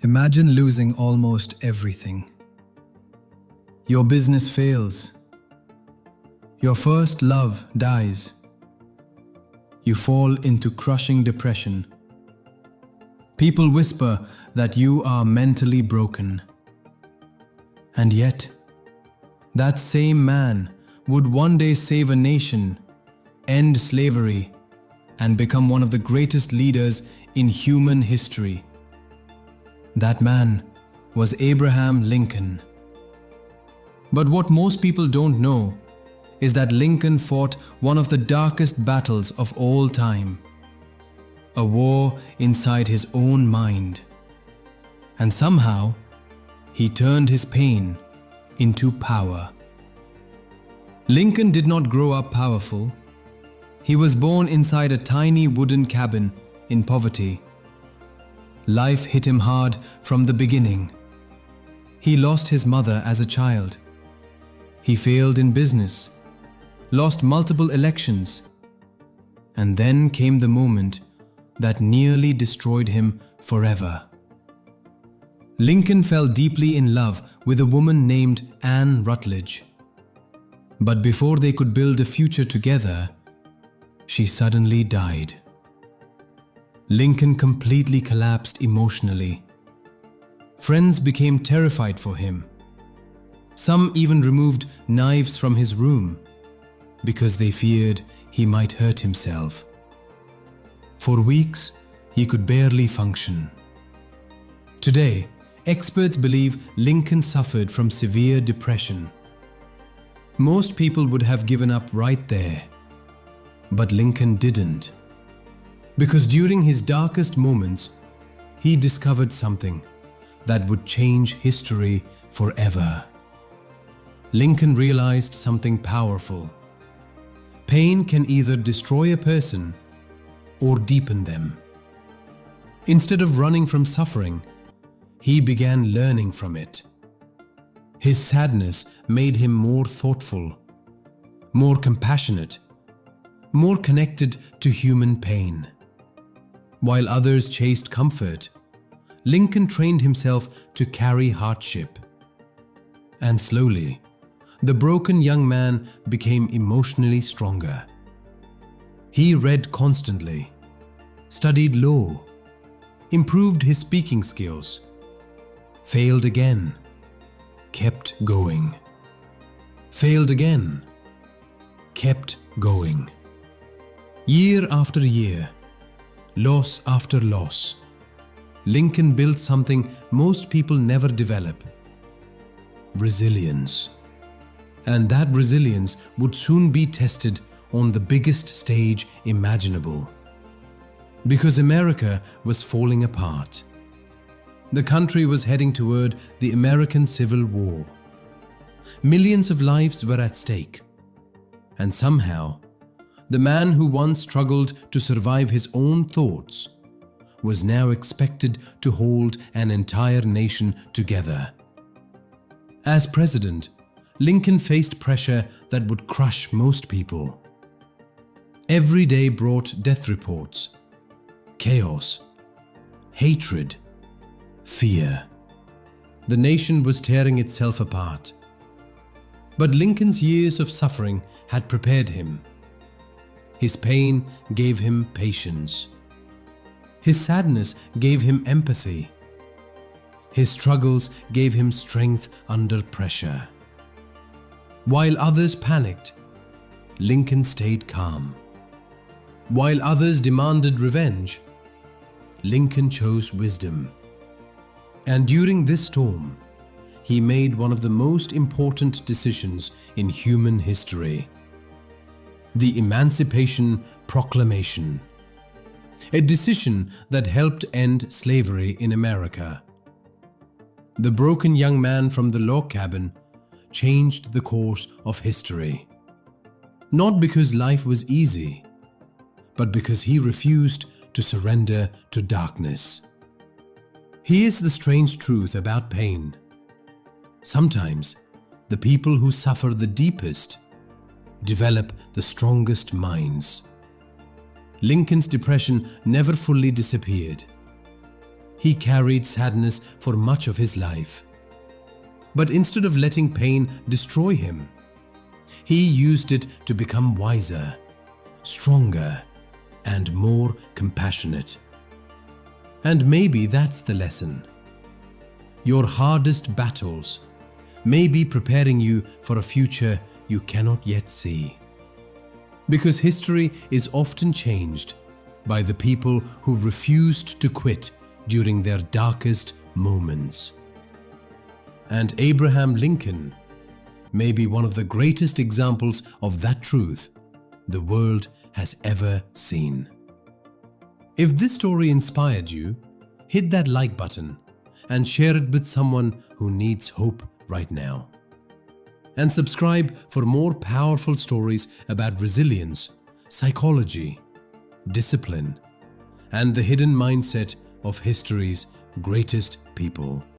Imagine losing almost everything. Your business fails. Your first love dies. You fall into crushing depression. People whisper that you are mentally broken. And yet, that same man would one day save a nation, end slavery, and become one of the greatest leaders in human history. That man was Abraham Lincoln. But what most people don't know is that Lincoln fought one of the darkest battles of all time, a war inside his own mind. And somehow, he turned his pain into power. Lincoln did not grow up powerful. He was born inside a tiny wooden cabin in poverty. Life hit him hard from the beginning. He lost his mother as a child. He failed in business, lost multiple elections, and then came the moment that nearly destroyed him forever. Lincoln fell deeply in love with a woman named Anne Rutledge. But before they could build a future together, she suddenly died. Lincoln completely collapsed emotionally. Friends became terrified for him. Some even removed knives from his room because they feared he might hurt himself. For weeks, he could barely function. Today, experts believe Lincoln suffered from severe depression. Most people would have given up right there, but Lincoln didn't. Because during his darkest moments, he discovered something that would change history forever. Lincoln realized something powerful. Pain can either destroy a person or deepen them. Instead of running from suffering, he began learning from it. His sadness made him more thoughtful, more compassionate, more connected to human pain. While others chased comfort, Lincoln trained himself to carry hardship. And slowly, the broken young man became emotionally stronger. He read constantly, studied law, improved his speaking skills, failed again, kept going, failed again, kept going. Year after year, loss after loss, Lincoln built something most people never develop: resilience. And that resilience would soon be tested on the biggest stage imaginable. Because America was falling apart. The country was heading toward the American Civil War. Millions of lives were at stake. And somehow, the man who once struggled to survive his own thoughts was now expected to hold an entire nation together. As president, Lincoln faced pressure that would crush most people. Every day brought death reports, chaos, hatred, fear. The nation was tearing itself apart. But Lincoln's years of suffering had prepared him. His pain gave him patience. His sadness gave him empathy. His struggles gave him strength under pressure. While others panicked, Lincoln stayed calm. While others demanded revenge, Lincoln chose wisdom. And during this storm, he made one of the most important decisions in human history: the Emancipation Proclamation. A decision that helped end slavery in America. The broken young man from the log cabin changed the course of history. Not because life was easy, but because he refused to surrender to darkness. Here's the strange truth about pain. Sometimes, the people who suffer the deepest develop the strongest minds. Lincoln's depression never fully disappeared. He carried sadness for much of his life. But instead of letting pain destroy him, he used it to become wiser, stronger, and more compassionate. And maybe that's the lesson. Your hardest battles may be preparing you for a future you cannot yet see. Because history is often changed by the people who refused to quit during their darkest moments. And Abraham Lincoln may be one of the greatest examples of that truth the world has ever seen. If this story inspired you, hit that like button and share it with someone who needs hope right now. And subscribe for more powerful stories about resilience, psychology, discipline, and the hidden mindset of history's greatest people.